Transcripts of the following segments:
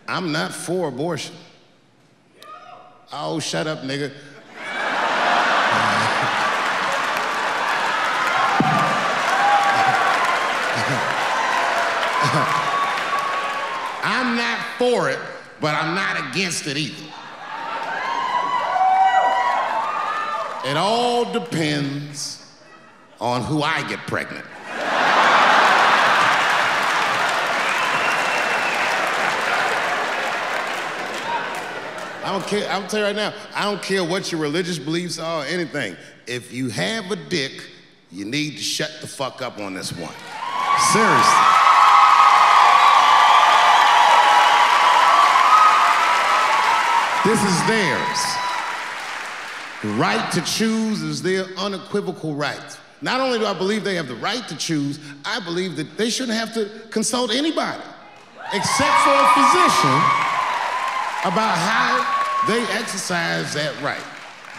I'm not for abortion. Oh, shut up, nigga. I'm not for it, but I'm not against it either. It all depends on who I get pregnant. I don't care, I'm tell you right now, I don't care what your religious beliefs are or anything. If you have a dick, you need to shut the fuck up on this one. Seriously. This is theirs. The right to choose is their unequivocal right. Not only do I believe they have the right to choose, I believe that they shouldn't have to consult anybody, except for a physician, about how they exercise that right.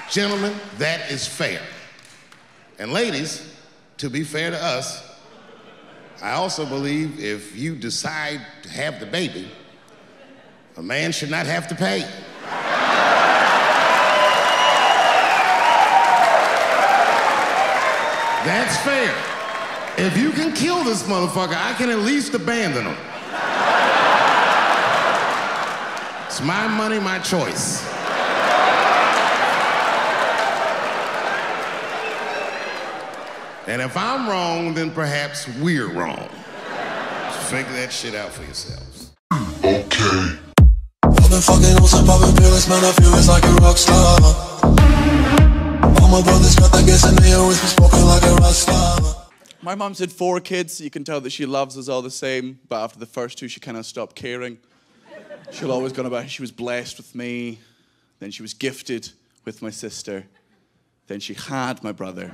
Gentlemen, that is fair. And ladies, to be fair to us, I also believe if you decide to have the baby, a man should not have to pay. That's fair. If you can kill this motherfucker, I can at least abandon him. It's my money, my choice. And if I'm wrong, then perhaps we're wrong. So figure that shit out for yourselves. Okay. I've been fucking on some poppin' pills, man, I feel it's like a rock star. All my brothers got that gas and they always be smoking like a rock star. My mum's had 4 kids. You can tell that she loves us all the same, but after the first 2, she kind of stopped caring. She'll always go about, she was blessed with me, then she was gifted with my sister, then she had my brother.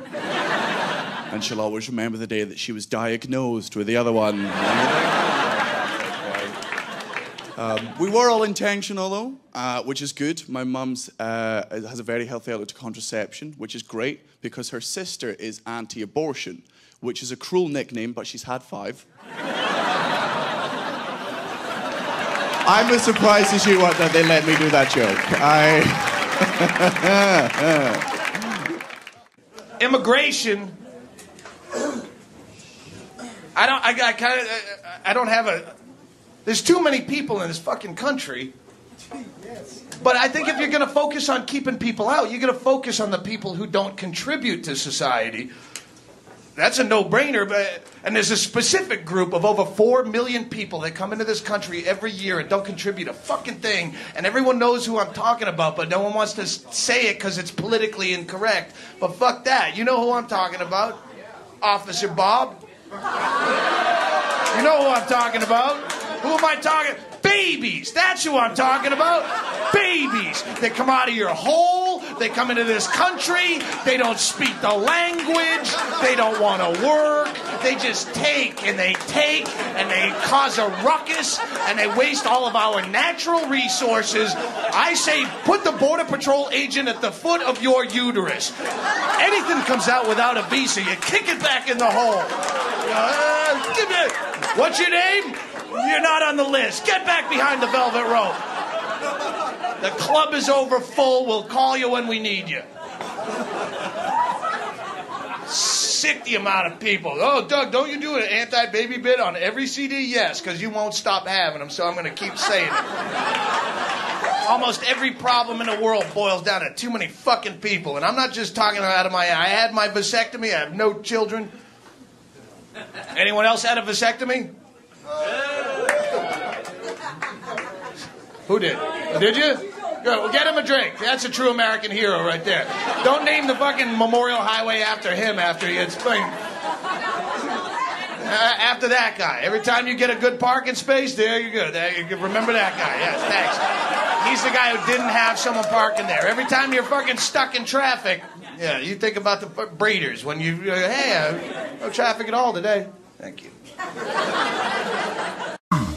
And she'll always remember the day that she was diagnosed with the other one. We were all intentional though, which is good. My mum's has a very healthy outlook to contraception, which is great because her sister is anti-abortion, which is a cruel nickname, but she's had 5. I'm as surprised as you are that they let me do that joke. Immigration. I don't have a. There's too many people in this fucking country. But I think if you're going to focus on keeping people out, you're going to focus on the people who don't contribute to society. That's a no-brainer. And there's a specific group of over 4 million people that come into this country every year and don't contribute a fucking thing. And everyone knows who I'm talking about, but no one wants to say it because it's politically incorrect. But fuck that. You know who I'm talking about? Officer Bob. You know who I'm talking about. Who am I talking? Babies. That's who I'm talking about. Babies. They come out of your hole. They come into this country. They don't speak the language. They don't want to work. They just take and they cause a ruckus and they waste all of our natural resources. I say put the Border Patrol agent at the foot of your uterus. Anything comes out without a visa, you kick it back in the hole. What's your name? You're not on the list. Get back behind the velvet rope. The club is over full. We'll call you when we need you. Sick the amount of people. Oh, Doug, don't you do an anti-baby bit on every CD? Yes, because you won't stop having them, so I'm going to keep saying it. Almost every problem in the world boils down to too many fucking people. And I'm not just talking out of my eye. I had my vasectomy. I have no children. Anyone else had a vasectomy? Who did? Did you? Good. Well, get him a drink. That's a true American hero right there. Don't name the fucking Memorial Highway after him after he gets after that guy. Every time you get a good parking space, there you go. There you go. Remember that guy. Yes, thanks. He's the guy who didn't have someone parking there. Every time you're fucking stuck in traffic, yeah, you think about the breeders when you, hey, no traffic at all today. Thank you.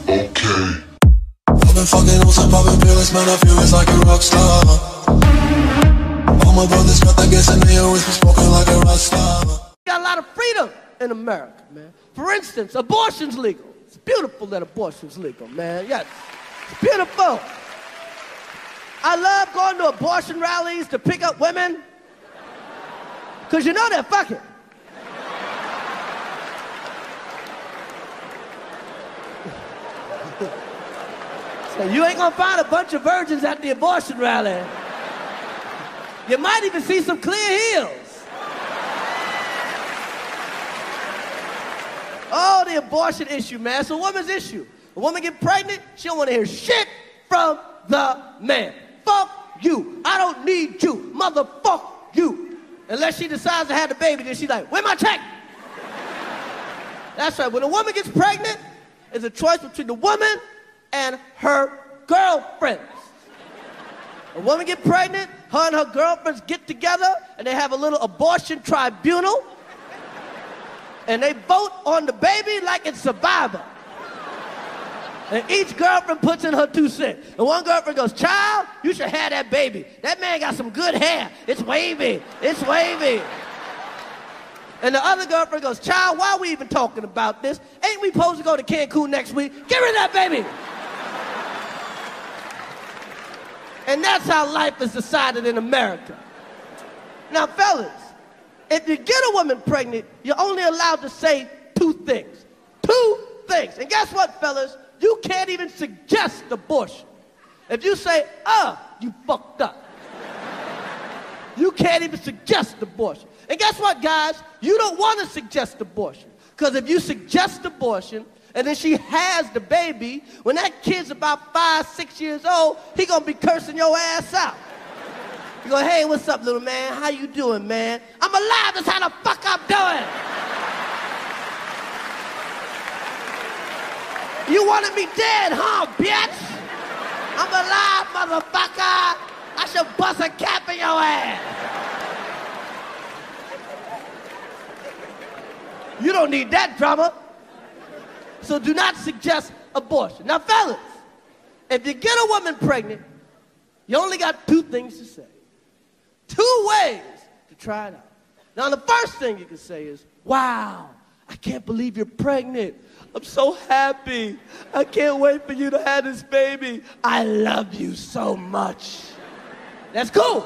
Okay. I've been fucking on some poppin' pills, man, I feel it's like a rock star. All my brothers got that gas and they always be smoking like a rock star. We got a lot of freedom in America, man. For instance, abortion's legal. It's beautiful that abortion's legal, man. Yes. It's beautiful. I love going to abortion rallies to pick up women. Because you know they're fucking. So you ain't gonna find a bunch of virgins at the abortion rally. You might even see some clear heels. Oh, the abortion issue, man. It's a woman's issue. A woman get pregnant, she don't want to hear shit from the man. Fuck you. I don't need you. Motherfuck you. Unless she decides to have the baby, then she's like, where's my check? That's right. When a woman gets pregnant, it's a choice between the woman and her girlfriends. A woman get pregnant, her and her girlfriends get together, and they have a little abortion tribunal, and they vote on the baby like it's Survivor. And each girlfriend puts in her 2 cents. And one girlfriend goes, child, you should have that baby. That man got some good hair. It's wavy. It's wavy. And the other girlfriend goes, child, why are we even talking about this? Ain't we supposed to go to Cancun next week? Give me that baby. And that's how life is decided in America. Now, fellas, if you get a woman pregnant, you're only allowed to say 2 things. 2 things. And guess what, fellas? You can't even suggest abortion. If you say, you fucked up. You can't even suggest abortion. And guess what, guys? You don't want to suggest abortion. Because if you suggest abortion, and then she has the baby, when that kid's about 5, 6 years old, he gonna be cursing your ass out. You go, hey, what's up, little man? How you doing, man? I'm alive, that's how the fuck I'm doing. You wanted me dead, huh, bitch? I'm alive, motherfucker. I should bust a cap in your ass. You don't need that drama. So do not suggest abortion. Now, fellas, if you get a woman pregnant, you only got 2 things to say. 2 ways to try it out. Now, the first thing you can say is, wow, I can't believe you're pregnant. I'm so happy. I can't wait for you to have this baby. I love you so much. That's cool.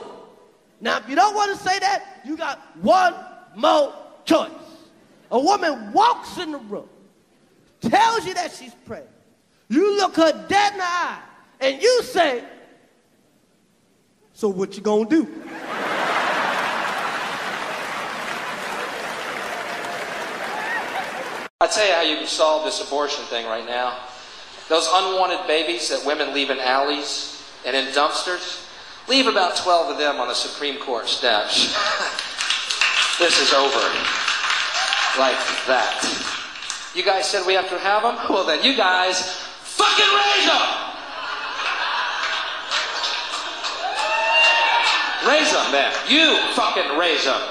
Now, if you don't want to say that, you got one more choice. A woman walks in the room, tells you that she's pregnant. You look her dead in the eye, and you say, so what you gonna do? I'll tell you how you can solve this abortion thing right now. Those unwanted babies that women leave in alleys and in dumpsters, leave about 12 of them on the Supreme Court steps. This is over. Like that. You guys said we have to have them? Well then, you guys fucking raise them! Raise them then. You fucking raise them.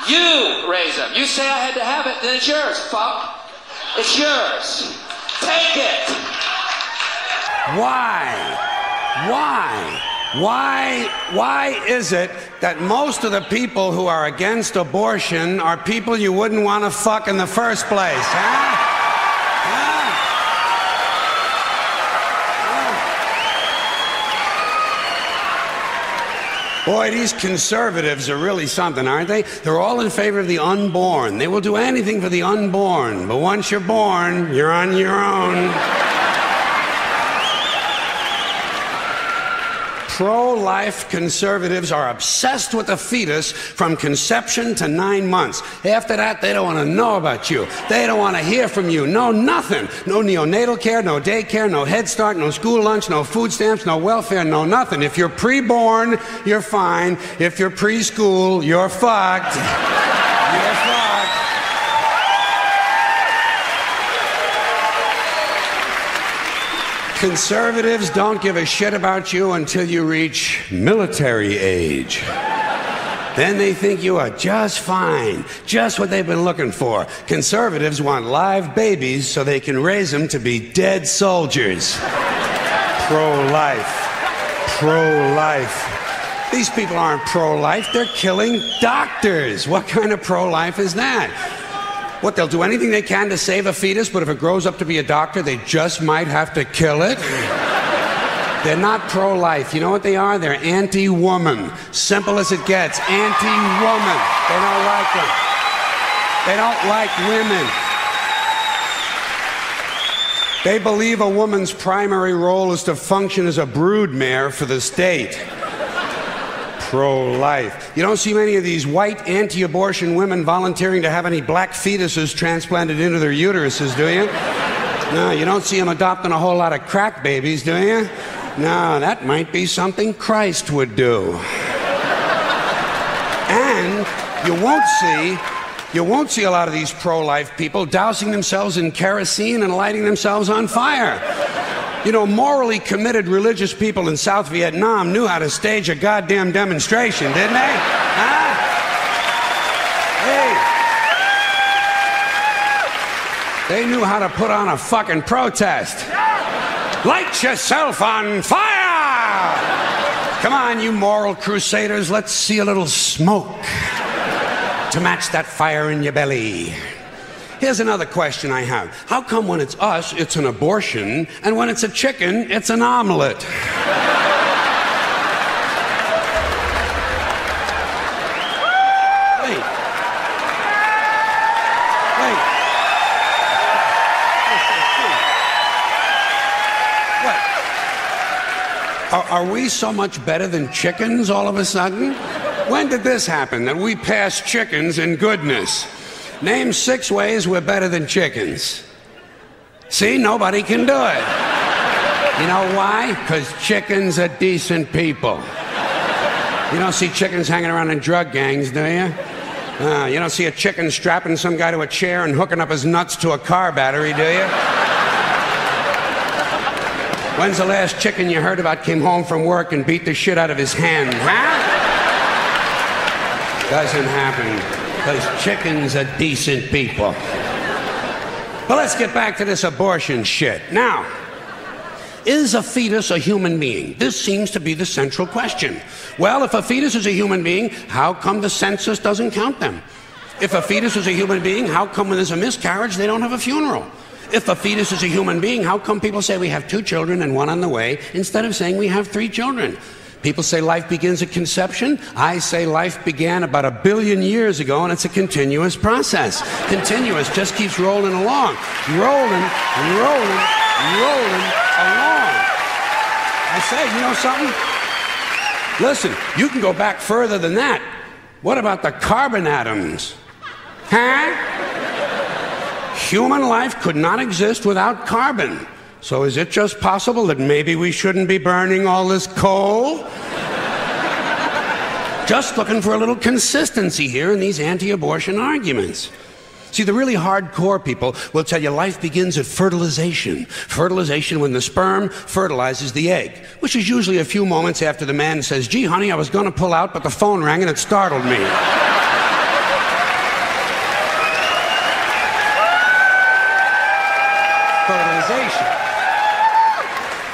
You raise them. You say I had to have it, then it's yours, fuck. It's yours. Take it. Why is it that most of the people who are against abortion are people you wouldn't want to fuck in the first place, huh? Boy, these conservatives are really something, aren't they? They're all in favor of the unborn. They will do anything for the unborn. But once you're born, you're on your own. Pro-life conservatives are obsessed with the fetus from conception to 9 months. After that, they don't want to know about you. They don't want to hear from you. No, nothing. No neonatal care, no daycare, no Head Start, no school lunch, no food stamps, no welfare, no nothing. If you're pre-born, you're fine. If you're preschool, you're fucked. You're fucked. Conservatives don't give a shit about you until you reach military age. Then they think you are just fine, just what they've been looking for. Conservatives want live babies so they can raise them to be dead soldiers. Pro-life. Pro-life. These people aren't pro-life, they're killing doctors. What kind of pro-life is that? What, they'll do anything they can to save a fetus, but if it grows up to be a doctor, they just might have to kill it? They're not pro-life. You know what they are? They're anti-woman. Simple as it gets. Anti-woman. They don't like them. They don't like women. They believe a woman's primary role is to function as a broodmare for the state. Pro-life. You don't see many of these white anti-abortion women volunteering to have any black fetuses transplanted into their uteruses, do you? No, you don't see them adopting a whole lot of crack babies, do you? No, that might be something Christ would do. And you won't see a lot of these pro-life people dousing themselves in kerosene and lighting themselves on fire. You know, morally committed religious people in South Vietnam knew how to stage a goddamn demonstration, didn't they? Huh? Hey. They knew how to put on a fucking protest. Light yourself on fire! Come on, you moral crusaders, let's see a little smoke to match that fire in your belly. Here's another question I have. How come when it's us, it's an abortion, and when it's a chicken, it's an omelet? Wait. What? Are we so much better than chickens all of a sudden? When did this happen, that we passed chickens in goodness? Name 6 ways we're better than chickens. See, nobody can do it. You know why? Because chickens are decent people. You don't see chickens hanging around in drug gangs, do you? You don't see a chicken strapping some guy to a chair and hooking up his nuts to a car battery, do you? When's the last chicken you heard about came home from work and beat the shit out of his hen, huh? Doesn't happen, because chickens are decent people. But let's get back to this abortion shit. Now, is a fetus a human being? This seems to be the central question. Well, if a fetus is a human being, how come the census doesn't count them? If a fetus is a human being, how come when there's a miscarriage, they don't have a funeral? If a fetus is a human being, how come people say we have 2 children and 1 on the way, instead of saying we have 3 children? People say life begins at conception. I say life began about 1 billion years ago, and it's a continuous process. Continuous, just keeps rolling along. Rolling along. I say, you know something? Listen, you can go back further than that. What about the carbon atoms? Huh? Human life could not exist without carbon. So is it just possible that maybe we shouldn't be burning all this coal? Just looking for a little consistency here in these anti-abortion arguments. See, the really hardcore people will tell you life begins at fertilization. Fertilization when the sperm fertilizes the egg, which is usually a few moments after the man says, gee, honey, I was going to pull out, but the phone rang and it startled me. Fertilization.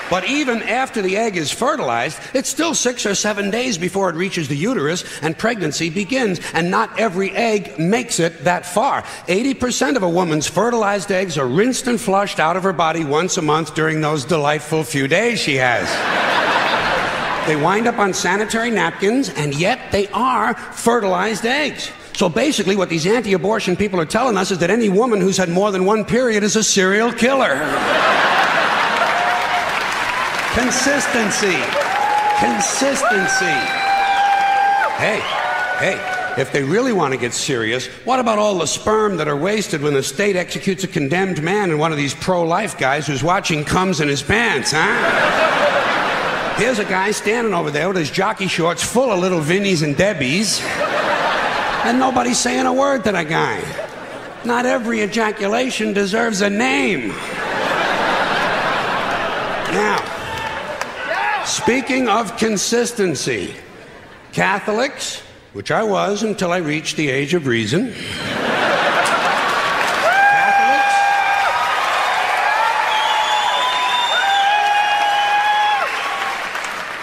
But even after the egg is fertilized, it's still 6 or 7 days before it reaches the uterus and pregnancy begins. And not every egg makes it that far. 80% of a woman's fertilized eggs are rinsed and flushed out of her body once a month during those delightful few days she has. They wind up on sanitary napkins, and yet they are fertilized eggs. So basically what these anti-abortion people are telling us is that any woman who's had more than 1 period is a serial killer. Consistency. Consistency. Hey, if they really want to get serious, what about all the sperm that are wasted when the state executes a condemned man and one of these pro-life guys who's watching comes in his pants, huh? Here's a guy standing over there with his jockey shorts full of little Vinnies and Debbies, and nobody's saying a word to the guy. Not every ejaculation deserves a name. Now, speaking of consistency, Catholics, which I was until I reached the age of reason,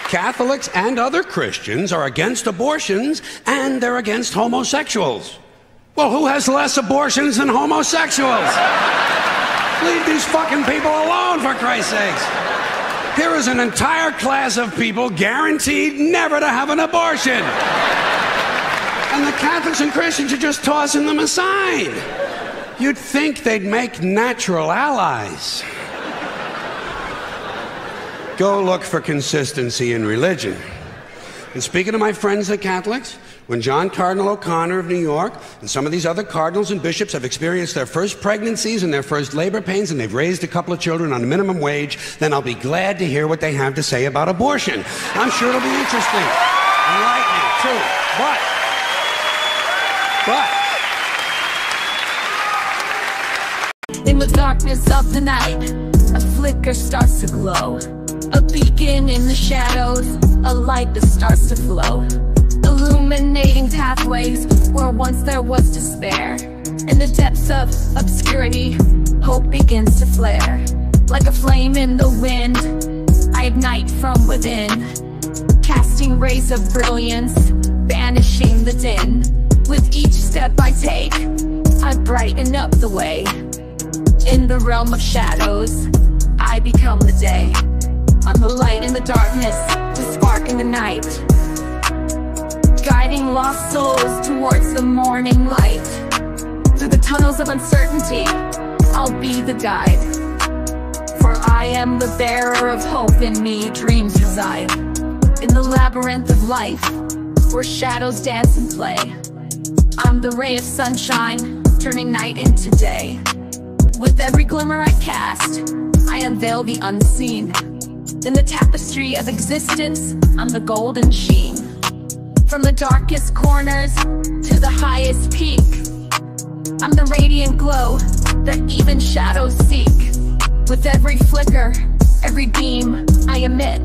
Catholics and other Christians are against abortions, and they're against homosexuals. Well, who has less abortions than homosexuals? Leave these fucking people alone, for Christ's sakes. Here is an entire class of people guaranteed never to have an abortion. And the Catholics and Christians are just tossing them aside. You'd think they'd make natural allies. Go look for consistency in religion. And speaking of my friends, the Catholics, when John Cardinal O'Connor of New York and some of these other cardinals and bishops have experienced their first pregnancies and their first labor pains and they've raised a couple of children on minimum wage, then I'll be glad to hear what they have to say about abortion. I'm sure it'll be interesting. Enlightening, too. In the darkness of the night, a flicker starts to glow. A beacon in the shadows, a light that starts to flow. Illuminating pathways where once there was despair. In the depths of obscurity, hope begins to flare. Like a flame in the wind, I ignite from within, casting rays of brilliance, banishing the din. With each step I take, I brighten up the way. In the realm of shadows, I become the day. I'm the light in the darkness, the spark in the night, guiding lost souls towards the morning light. Through the tunnels of uncertainty, I'll be the guide. For I am the bearer of hope, in me dreams reside. In the labyrinth of life, where shadows dance and play, I'm the ray of sunshine, turning night into day. With every glimmer I cast, I unveil the unseen. In the tapestry of existence, I'm the golden sheen. From the darkest corners to the highest peak, I'm the radiant glow that even shadows seek. With every flicker, every beam I emit,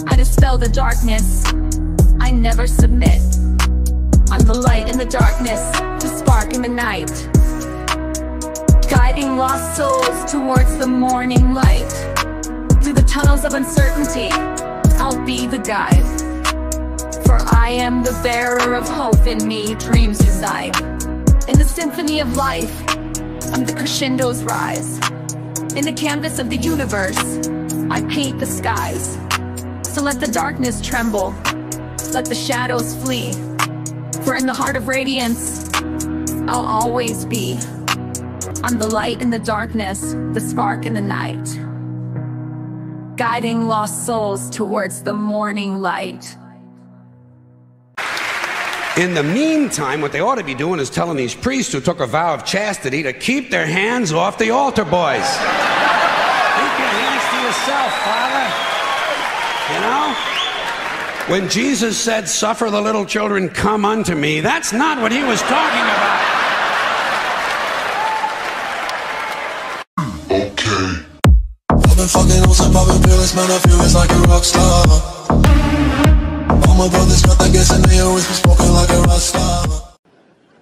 I dispel the darkness, I never submit. I'm the light in the darkness, the spark in the night, guiding lost souls towards the morning light. Through the tunnels of uncertainty, I'll be the guide. For I am the bearer of hope, in me dreams reside. In the symphony of life, I'm the crescendo's rise. In the canvas of the universe, I paint the skies. So let the darkness tremble, let the shadows flee. For in the heart of radiance, I'll always be. I'm the light in the darkness, the spark in the night, guiding lost souls towards the morning light. In the meantime, what they ought to be doing is telling these priests who took a vow of chastity to keep their hands off the altar boys. Keep your hands to yourself, Father. You know? When Jesus said, "Suffer the little children, come unto me," that's not what he was talking about. Okay. I've been fucking on some poppin' pills, man, I feel it's like a rock star. All my brothers got that gas and they always be smoking like a rock star.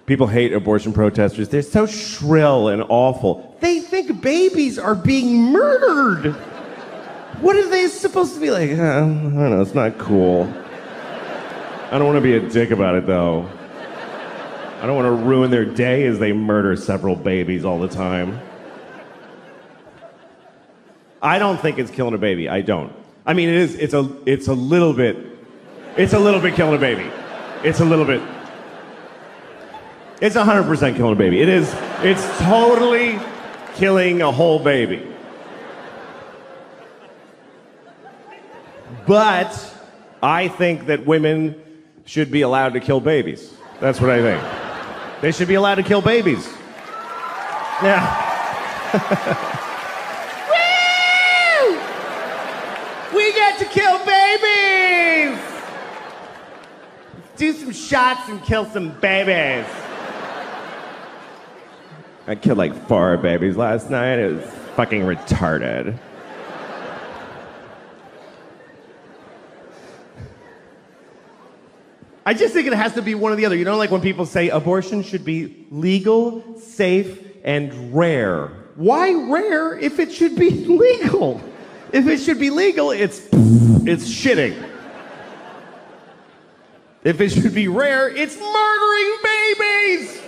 People hate abortion protesters. They're so shrill and awful. They think babies are being murdered. What are they supposed to be like? I don't know, it's not cool. I don't want to be a dick about it, though. I don't want to ruin their day as they murder several babies all the time. I don't think it's killing a baby. I don't. I mean, it's a little bit killing a baby. It's a little bit. It's 100% killing a baby. It's totally killing a whole baby. But I think that women should be allowed to kill babies. That's what I think. They should be allowed to kill babies. Yeah. Woo! We get to kill babies! Let's do some shots and kill some babies. I killed like 4 babies last night. It was fucking retarded. I just think it has to be one or the other. You know, like when people say abortion should be legal, safe, and rare. Why rare if it should be legal? If it should be legal, it's shitting. If it should be rare, it's murdering babies!